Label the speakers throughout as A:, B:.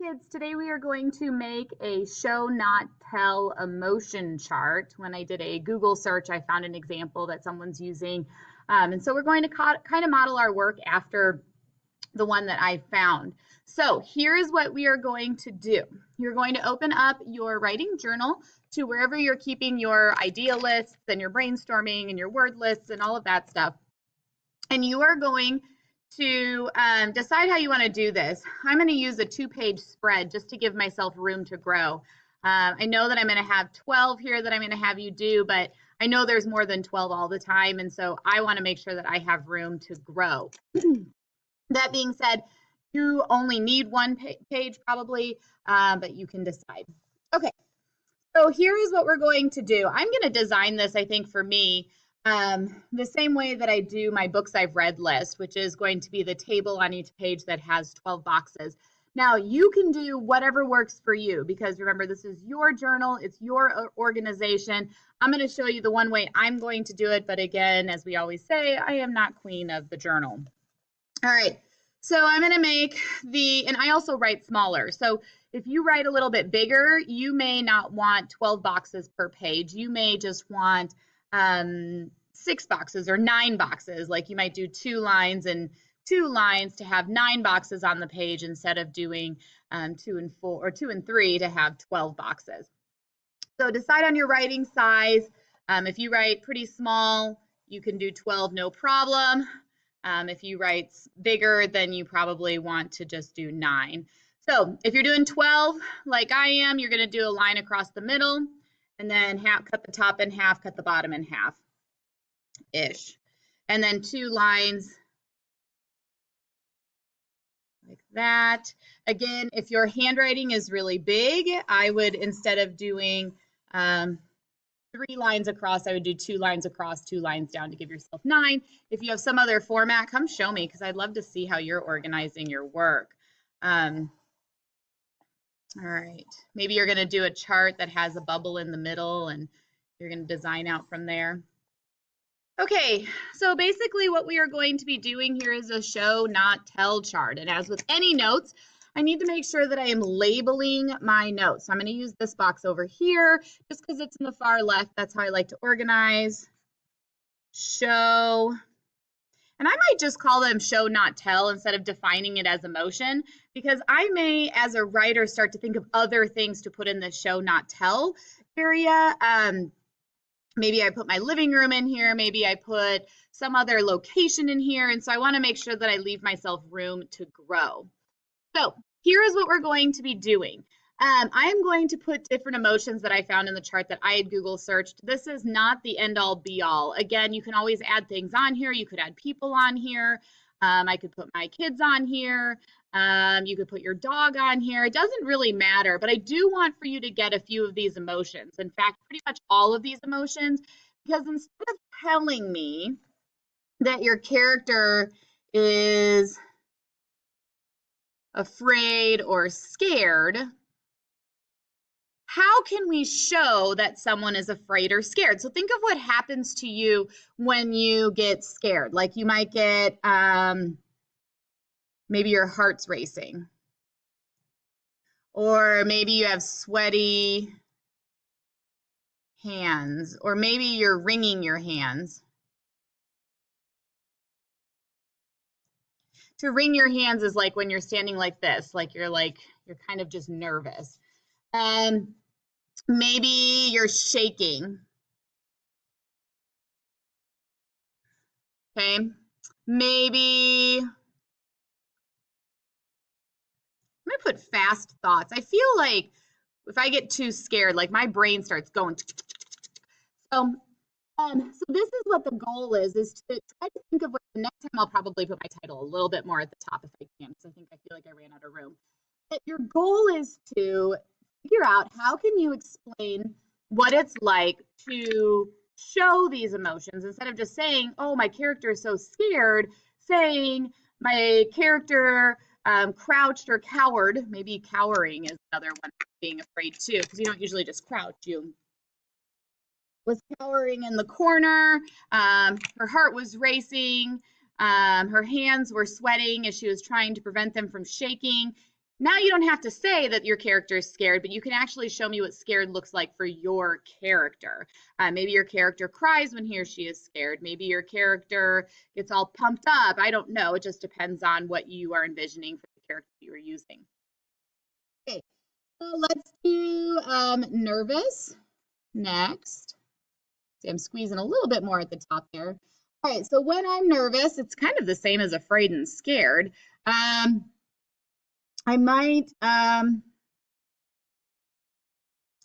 A: Kids, today we are going to make a show not tell emotion chart. When I did a Google search, I found an example that someone's using. And so we're going to kind of model our work after the one that I found. So here's what we are going to do. You're going to open up your writing journal to wherever you're keeping your idea lists and your brainstorming and your word lists and all of that stuff. And you are going to decide how you want to do this. I'm going to use a 2-page spread just to give myself room to grow. I know that I'm going to have 12 here that I'm going to have you do, but I know there's more than 12 all the time, and so I want to make sure that I have room to grow. That being said, you only need one page probably, but you can decide. Okay, so here is what we're going to do. I'm going to design this, I think, for me, the same way that I do my books I've read list, which is going to be the table on each page that has 12 boxes. Now, you can do whatever works for you because remember, this is your journal, it's your organization. I'm going to show you the one way I'm going to do it, but again, as we always say, I am not queen of the journal. All right, so I'm going to make and I also write smaller. So if you write a little bit bigger, you may not want 12 boxes per page. You may just want 6 boxes or 9 boxes. Like you might do 2 lines and 2 lines to have 9 boxes on the page instead of doing 2 and 4 or 2 and 3 to have 12 boxes. So decide on your writing size. If you write pretty small, you can do 12, no problem. If you write bigger, then you probably want to just do 9. So if you're doing 12, like I am, you're going to do a line across the middle and then cut the top in half, cut the bottom in half-ish. And then 2 lines like that. Again, if your handwriting is really big, I would, instead of doing 3 lines across, I would do 2 lines across, 2 lines down to give yourself 9. If you have some other format, come show me because I'd love to see how you're organizing your work. All right, maybe you're going to do a chart that has a bubble in the middle and you're going to design out from there. Okay, so basically what we are going to be doing here is a show not tell chart. And as with any notes, I need to make sure that I am labeling my notes. So I'm going to use this box over here just because it's in the far left. That's how I like to organize. Show. And I might just call them show not tell instead of defining it as emotion, because I may, as a writer, start to think of other things to put in the show not tell area. Maybe I put my living room in here. Maybe I put some other location in here. And so I want to make sure that I leave myself room to grow. So here is what we're going to be doing. I am going to put different emotions that I found in the chart that I had Google searched. This is not the end all be all. Again, you can always add things on here. You could add people on here. I could put my kids on here. You could put your dog on here. It doesn't really matter, but I do want for you to get a few of these emotions. In fact, pretty much all of these emotions, because instead of telling me that your character is afraid or scared, how can we show that someone is afraid or scared? So think of what happens to you when you get scared. Like you might get, maybe your heart's racing. Or maybe you have sweaty hands. Or maybe you're wringing your hands. To wring your hands is like when you're standing like this, like you're kind of just nervous. Maybe you're shaking. Okay. Maybe I'm gonna put fast thoughts. I feel like if I get too scared, like my brain starts going. So this is what the goal is to try to think of what the next time I'll probably put my title a little bit more at the top if I can, because I think I feel like I ran out of room. But your goal is to figure out how can you explain what it's like to show these emotions instead of just saying, oh, my character is so scared, saying my character crouched or cowered. Maybe cowering is another one, being afraid too, because you don't usually just crouch, you was cowering in the corner. Her heart was racing. Her hands were sweating as she was trying to prevent them from shaking. Now you don't have to say that your character is scared, but you can actually show me what scared looks like for your character. Maybe your character cries when he or she is scared. Maybe your character gets all pumped up. I don't know. It just depends on what you are envisioning for the character you are using. Okay, so let's do nervous next. See, I'm squeezing a little bit more at the top there. All right, so when I'm nervous, it's kind of the same as afraid and scared. I might, I'm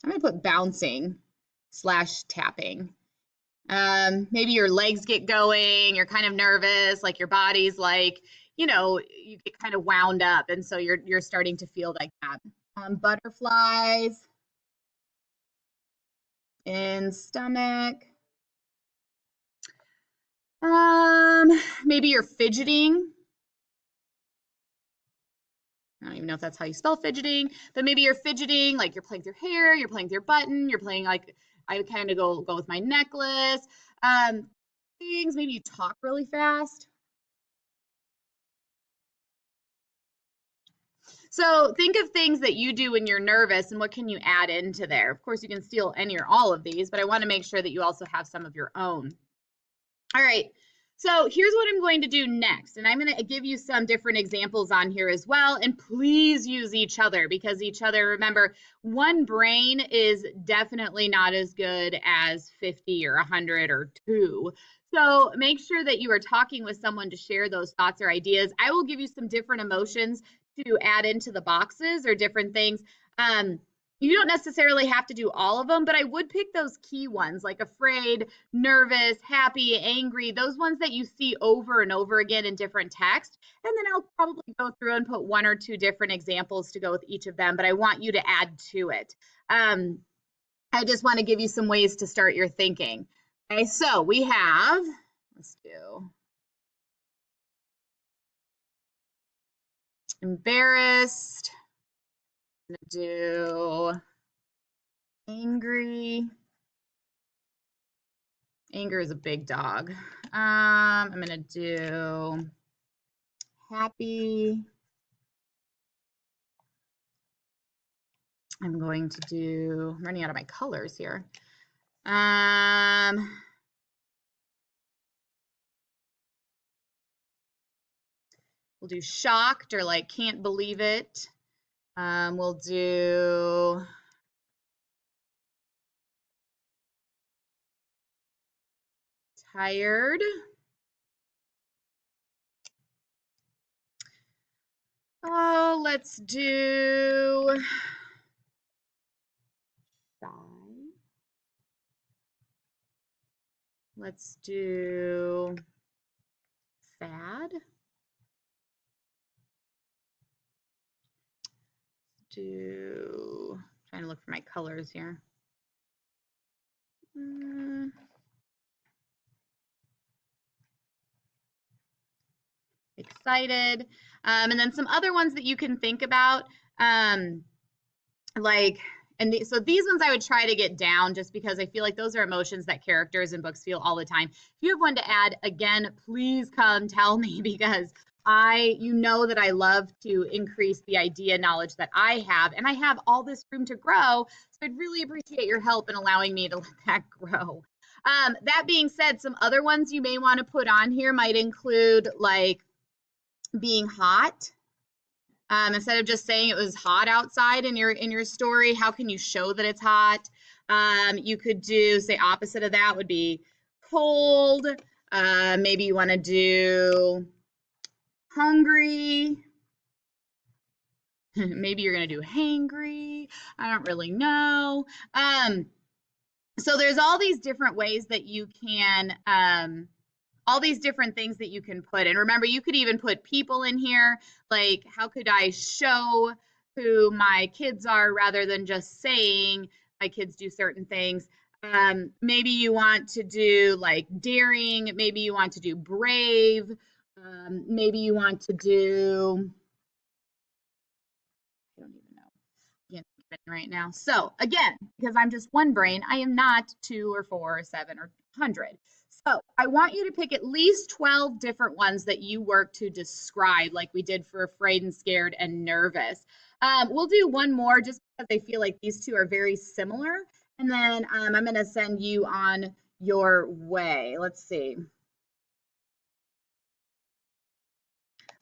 A: gonna put bouncing / tapping. Maybe your legs get going, you're kind of nervous, like your body's like, you know, you get kind of wound up, and so you're starting to feel like that. Butterflies in stomach. Maybe you're fidgeting. I don't even know if that's how you spell fidgeting, but maybe you're fidgeting, like you're playing with your hair, you're playing with your button, you're playing like, I kind of go with my necklace. Things, maybe you talk really fast. So think of things that you do when you're nervous and what can you add into there. Of course, you can steal any or all of these, but I want to make sure that you also have some of your own. All right. So here's what I'm going to do next, and I'm going to give you some different examples on here as well, and please use each other because each other, remember, one brain is definitely not as good as 50 or 100 or 2. So make sure that you are talking with someone to share those thoughts or ideas. I will give you some different emotions to add into the boxes or different things. You don't necessarily have to do all of them, but I would pick those key ones like afraid, nervous, happy, angry, those ones that you see over and over again in different text. And then I'll probably go through and put 1 or 2 different examples to go with each of them, but I want you to add to it. I just want to give you some ways to start your thinking. Okay, so we have, let's do embarrassed. I'm gonna do angry. Anger is a big dog. I'm gonna do happy. I'm going to do, I'm running out of my colors here. We'll do shocked or like can't believe it. We'll do tired. Oh, let's do shy. Let's do sad. Trying to look for my colors here. Excited. And then some other ones that you can think about, like, so these ones I would try to get down just because I feel like those are emotions that characters in books feel all the time. If you have one to add, again, please come tell me because you know that I love to increase the idea knowledge that I have, and I have all this room to grow. So I'd really appreciate your help in allowing me to let that grow. That being said, some other ones you may want to put on here might include like being hot. Instead of just saying it was hot outside in your story, how can you show that it's hot? You could do, say, opposite of that would be cold. Maybe you want to do hungry. Maybe you're going to do hangry. I don't really know. So there's all these different ways that you can all these different things that you can put. And remember, you could even put people in here, like how could I show who my kids are rather than just saying my kids do certain things. Maybe you want to do like daring, maybe you want to do brave, maybe you want to do, I don't even know. I can't think of it right now. So again, because I'm just one brain, I am not 2 or 4 or 7 or 100. So I want you to pick at least 12 different ones that you work to describe, like we did for afraid and scared and nervous. We'll do one more just because I feel like these two are very similar. And then I'm going to send you on your way. Let's see.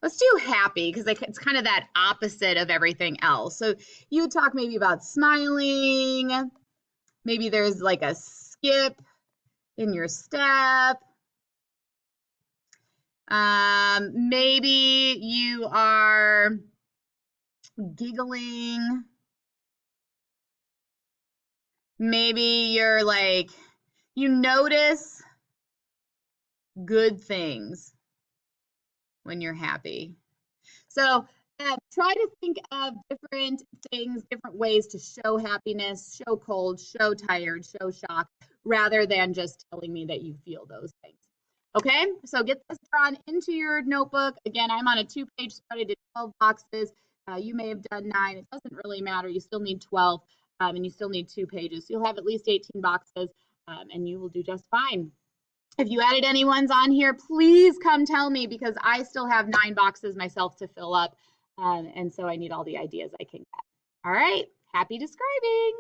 A: Let's do happy because it's kind of that opposite of everything else. So you talk maybe about smiling. Maybe there's like a skip in your step. Maybe you are giggling. Maybe you're like, you notice good things when you're happy. So try to think of different things, different ways to show happiness, show cold, show tired, show shocked, rather than just telling me that you feel those things. Okay, so get this drawn into your notebook. Again, I'm on a 2-page spread. I did 12 boxes. You may have done 9. It doesn't really matter. You still need 12, and you still need 2 pages. So you'll have at least 18 boxes, and you will do just fine. If you added any ones on here, please come tell me because I still have 9 boxes myself to fill up, and so I need all the ideas I can get. All right, happy describing.